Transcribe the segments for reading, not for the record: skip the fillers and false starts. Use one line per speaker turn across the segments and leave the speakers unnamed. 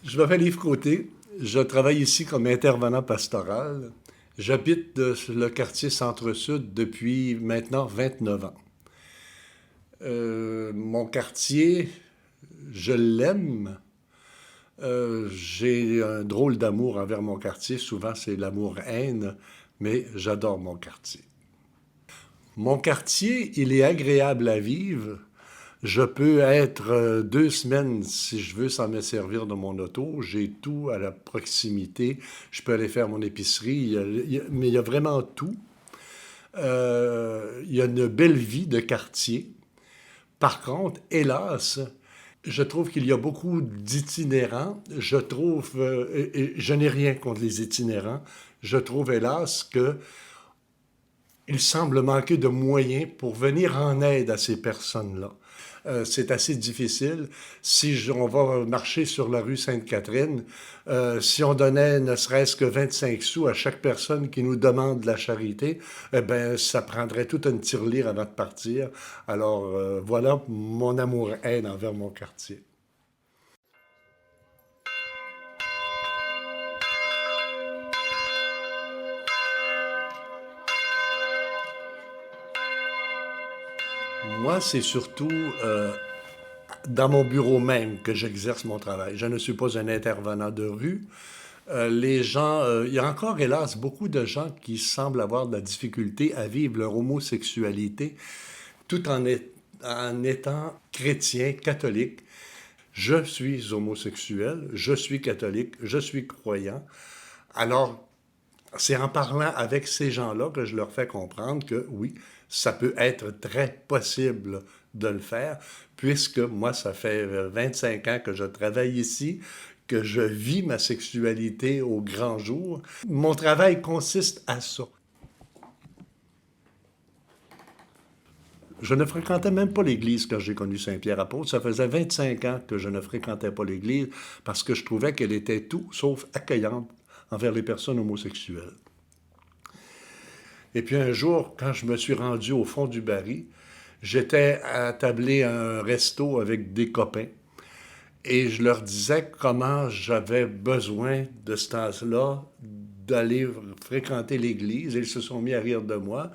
Je m'appelle Yves Côté. Je travaille ici comme intervenant pastoral. J'habite le quartier Centre-Sud depuis maintenant 29 ans. Mon quartier, je l'aime. J'ai un drôle d'amour envers mon quartier. Souvent, c'est l'amour-haine, mais j'adore mon quartier. Mon quartier, il est agréable à vivre. Je peux être 2 semaines si je veux sans me servir de mon auto. J'ai tout à la proximité. Je peux aller faire mon épicerie. Mais il y a vraiment tout. Il y a une belle vie de quartier. Par contre, hélas, je trouve qu'il y a beaucoup d'itinérants. Je trouve, et je n'ai rien contre les itinérants, je trouve hélas que il semble manquer de moyens pour venir en aide à ces personnes-là. C'est assez difficile. On va marcher sur la rue Sainte-Catherine, si on donnait ne serait-ce que 25 sous à chaque personne qui nous demande de la charité, eh ben, ça prendrait toute une tirelire avant de partir. Alors, voilà mon amour-haine envers mon quartier. Moi, c'est surtout dans mon bureau même que j'exerce mon travail. Je ne suis pas un intervenant de rue. Les gens, il y a encore, hélas, beaucoup de gens qui semblent avoir de la difficulté à vivre leur homosexualité tout en étant chrétien, catholique. Je suis homosexuel, je suis catholique, je suis croyant. Alors, c'est en parlant avec ces gens-là que je leur fais comprendre que oui, ça peut être très possible de le faire, puisque moi, ça fait 25 ans que je travaille ici, que je vis ma sexualité au grand jour. Mon travail consiste à ça. Je ne fréquentais même pas l'église quand j'ai connu Saint-Pierre-Apôtre. Ça faisait 25 ans que je ne fréquentais pas l'église parce que je trouvais qu'elle était tout sauf accueillante envers les personnes homosexuelles. Et puis un jour, quand je me suis rendu au fond du baril, j'étais attablé à un resto avec des copains et je leur disais comment j'avais besoin de ce temps-là d'aller fréquenter l'église. Et ils se sont mis à rire de moi.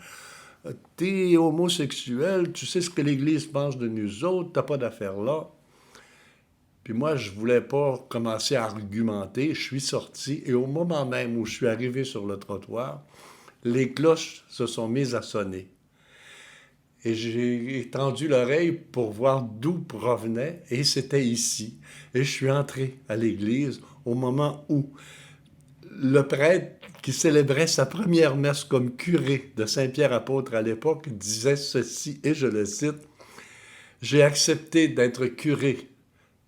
T'es homosexuel, tu sais ce que l'Église pense de nous autres, t'as pas d'affaires là. Puis moi, je voulais pas commencer à argumenter, je suis sorti et au moment même où je suis arrivé sur le trottoir, les cloches se sont mises à sonner. Et j'ai tendu l'oreille pour voir d'où provenait et c'était ici. Et je suis entré à l'église au moment où le prêtre qui célébrait sa première messe comme curé de Saint-Pierre-Apôtre à l'époque disait ceci, et je le cite, j'ai accepté d'être curé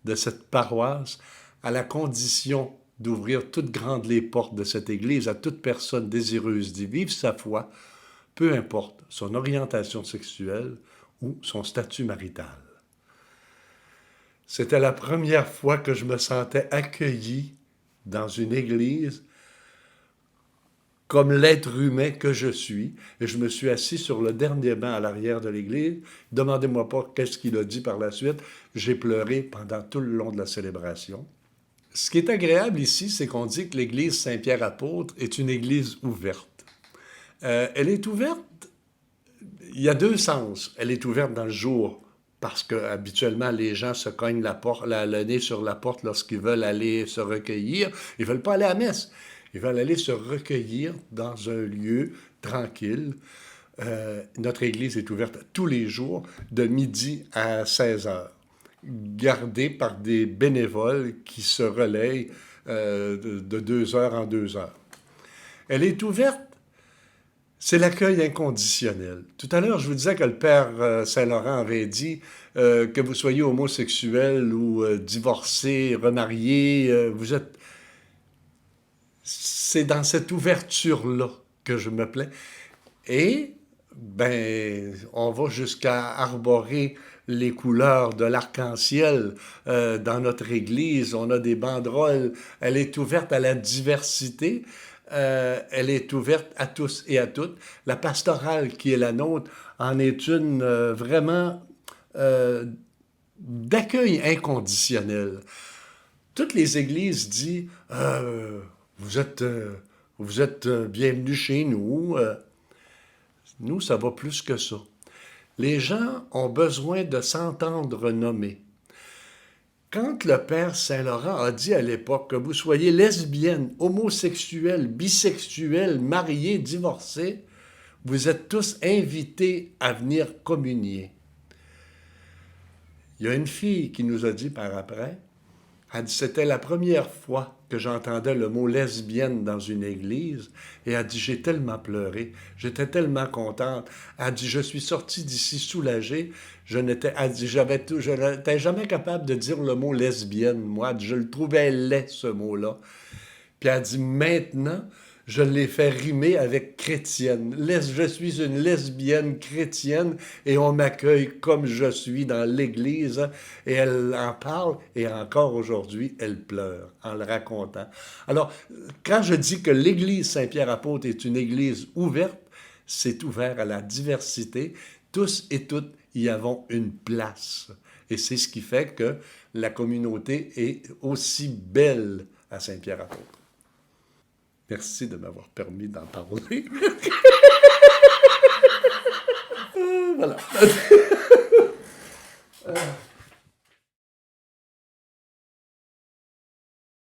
de cette paroisse à la condition d'ouvrir toutes grandes les portes de cette église à toute personne désireuse d'y vivre sa foi, peu importe son orientation sexuelle ou son statut marital. C'était la première fois que je me sentais accueilli dans une église comme l'être humain que je suis, et je me suis assis sur le dernier banc à l'arrière de l'église. Demandez-moi pas qu'est-ce qu'il a dit par la suite. J'ai pleuré pendant tout le long de la célébration. Ce qui est agréable ici, c'est qu'on dit que l'église Saint-Pierre-Apôtre est une église ouverte. Elle est ouverte, il y a deux sens. Elle est ouverte dans le jour, parce que habituellement les gens se cognent le nez sur la porte lorsqu'ils veulent aller se recueillir. Ils ne veulent pas aller à la messe. Ils veulent aller se recueillir dans un lieu tranquille. Notre église est ouverte tous les jours de midi à 16 heures, gardée par des bénévoles qui se relayent de 2 heures en 2 heures. Elle est ouverte, c'est l'accueil inconditionnel. Tout à l'heure, je vous disais que le père Saint-Laurent avait dit que vous soyez homosexuel ou divorcé, remarié, c'est dans cette ouverture-là que je me plais. Et, ben, on va jusqu'à arborer les couleurs de l'arc-en-ciel dans notre église. On a des banderoles. Elle est ouverte à la diversité. Elle est ouverte à tous et à toutes. La pastorale qui est la nôtre en est une vraiment d'accueil inconditionnel. Toutes les églises disent vous êtes, vous êtes bienvenus chez nous. Nous, ça va plus que ça. Les gens ont besoin de s'entendre nommer. Quand le père Saint-Laurent a dit à l'époque que vous soyez lesbienne, homosexuelle, bisexuelle, mariée, divorcée, vous êtes tous invités à venir communier. Il y a une fille qui nous a dit par après, elle dit, c'était la première fois que j'entendais le mot lesbienne dans une église. Et elle dit, j'ai tellement pleuré, j'étais tellement contente. Elle dit, je suis sortie d'ici soulagée. Elle dit, je n'étais jamais capable de dire le mot lesbienne, moi. Elle dit, je le trouvais laid, ce mot-là. Puis elle dit, maintenant, je l'ai fait rimer avec chrétienne. Je suis une lesbienne chrétienne et on m'accueille comme je suis dans l'église. Et elle en parle et encore aujourd'hui, elle pleure en le racontant. Alors, quand je dis que l'église Saint-Pierre-Apôtre est une église ouverte, c'est ouvert à la diversité. Tous et toutes y avons une place. Et c'est ce qui fait que la communauté est aussi belle à Saint-Pierre-Apôtre. Merci de m'avoir permis d'en parler. Voilà.